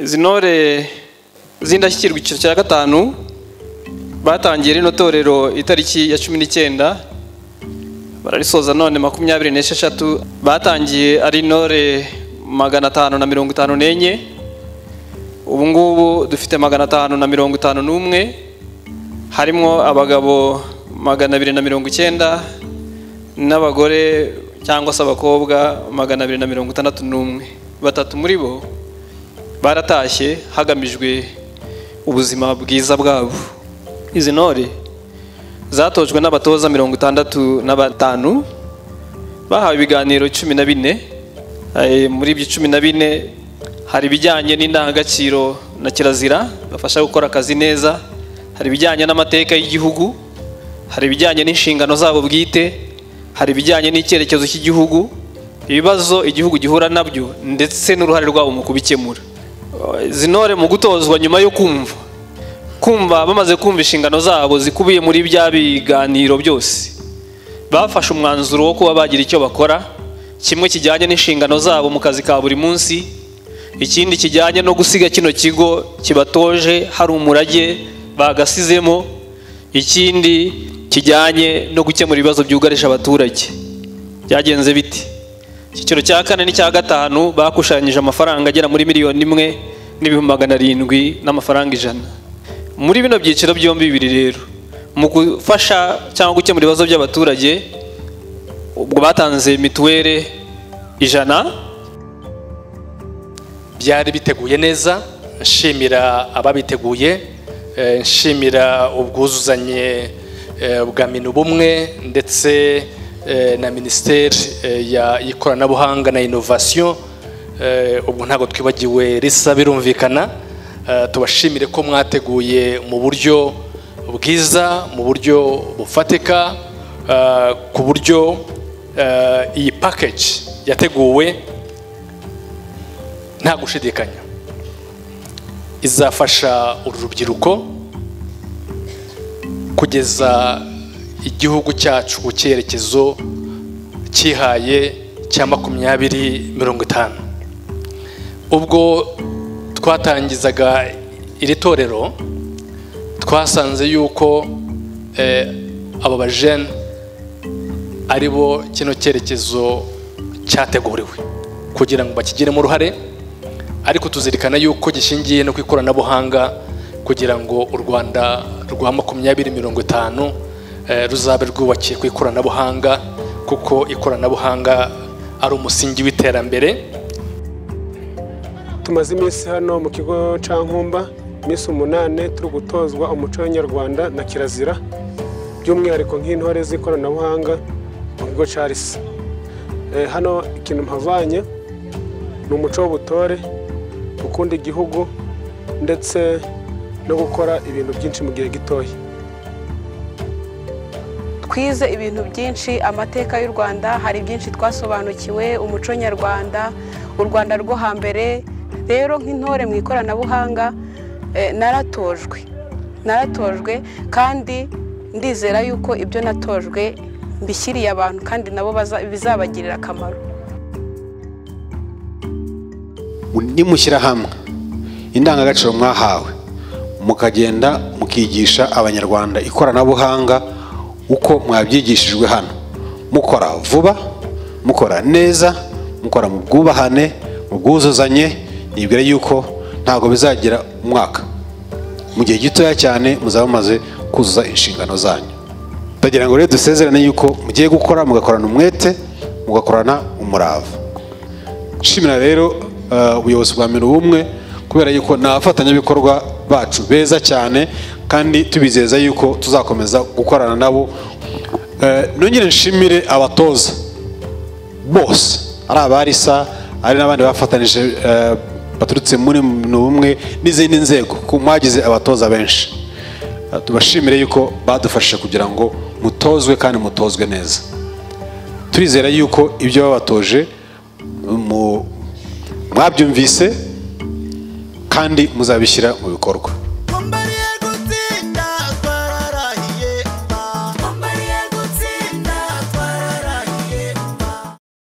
izi ntore z'indashyikirwa icyiciro cya gatanu batangiye rino torero itariki ya 19 bararisoza none 26 batangiye ari intore 554 ubu ngubu dufite 551 harimo abagabo 290 n'abagore cyangwa se abakobwa 261 batatu muri bo baratashye hagamijwe ubuzima bwiza bwabo. Izi ntore zatojwe n'abatoza 65 bahawe ibiganiro 14 muri ibyo 14 hari ibijyanye n'indangagaciro na kirazira bafasha gukora akazi neza, hari ibijyanye n'amateka y'igihugu, hari ibijyanye n'inshingano zabo bwite, hari ibijyanye n'icyerekezo cy'igihugu, ibibazo igihugu gihura nabyo ndetse n'uruhare rwabo mu kubikemura. Izi ntore mu gutozwa nyuma yo kumva bamaze kumva inshingano zabo zikubiye muri bya biganiro byose, bafashe umwanzuro wo kuba bagira icyo bakora, kimwe kijyanye n'inshingano zabo mu kazi ka buri munsi, ikindi kijyanye no gusiga kino kigo kibatoje hari umurage bagasizemo, ikindi kijyanye no gukemura ibibazo byugarije abaturage. Byagenze biti? Icyiciro cya 4 n'icya 5 bakushanyije amafaranga agera muri 1,700,000 n'amafaranga 100. Muri bino byiciro byombi bibiri rero mu gufasha cyangwa gukemura ibibazo by'abaturage, ubwo batanze mituwere 100. Byari biteguye neza, nshimira ababiteguye, nshimira ubwuzuzanye bwa Minubumwe ndetse na Ministeri y'ikoranabuhanga na Innovation. Ubwo ntago twibagiwe risa birumvikana. Tubashimire ko mwateguye mu buryo bwiza, mu buryo bufatika, ku buryo iyi package yateguwe nta gushidikanya izafasha uru rubyiruko kugeza igihugu cyacu ku cyerekezo cyihaye cya 2050. Ubwo twatangizaga iri torero twasanze yuko aba bajene ari bo kino cyerekezo cyateguriwe kugira ngo bakigiremo uruhare, ariko tuzirikana yuko gishingiye no kwikoranabuhanga kugira ngo u Rwanda rwa 2050 ruzabe rwubakiye ku ikoranabuhanga, kuko ikoranabuhanga ari umusingi w'iterambere. Tumaze iminsi hano mu kigo cya Nkumba, iminsi 8 turi gutozwa umuco w'Abanyarwanda na kirazira, by'umwihariko nk'intore z'ikoranabuhanga mu kigo cya Risa. Hano ikintu mpavanye ni umuco w'ubutore, gukunda igihugu ndetse no gukora ibintu byinshi mu gihe gitoya. Twize ibintu byinshi, amateka y'u Rwanda, hari byinshi twasobanukiwe, umuco nyarwanda, u Rwanda rwo hambere. Rero nk'intore mu ikoranabuhanga naratojwe kandi ndizera yuko ibyo natojwe mbishyiriye abantu kandi nabo bizabagirira akamaro. Nimushyira hamwe indangagaciro mwahawe mukagenda mukigisha abanyarwanda ikoranabuhanga uko mwabyigishijwe hano, mukora vuba, mukora neza, mukora mu bwubahane, mu bwuzuzanye, nibwira yuko ntago bizagira umwaka, mu gihe gitoya cyane muzaba mumaze kuzuza inshingano zanyu. Ndagira ngo rero dusezerane yuko mugiye gukora, mugakorana umwete, mugakorana umurava. Nshimira rero ubuyobozi bwa Minubumwe kubera yuko n'abafatanyabikorwa bacu beza cyane, kandi tubizeza yuko tuzakomeza gukorana nabo. Nongere nshimire abatoza bose, ari abarisa, ari n'abandi bafatanije baturutse muri Minubumwe n'izindi nzego, mwagize abatoza benshi. Tubashimire yuko badufashije kugira ngo mutozwe kandi mutozwe neza. Turizera yuko ibyo babatoje mwabyumvise kandi muzabishyira mu bikorwa.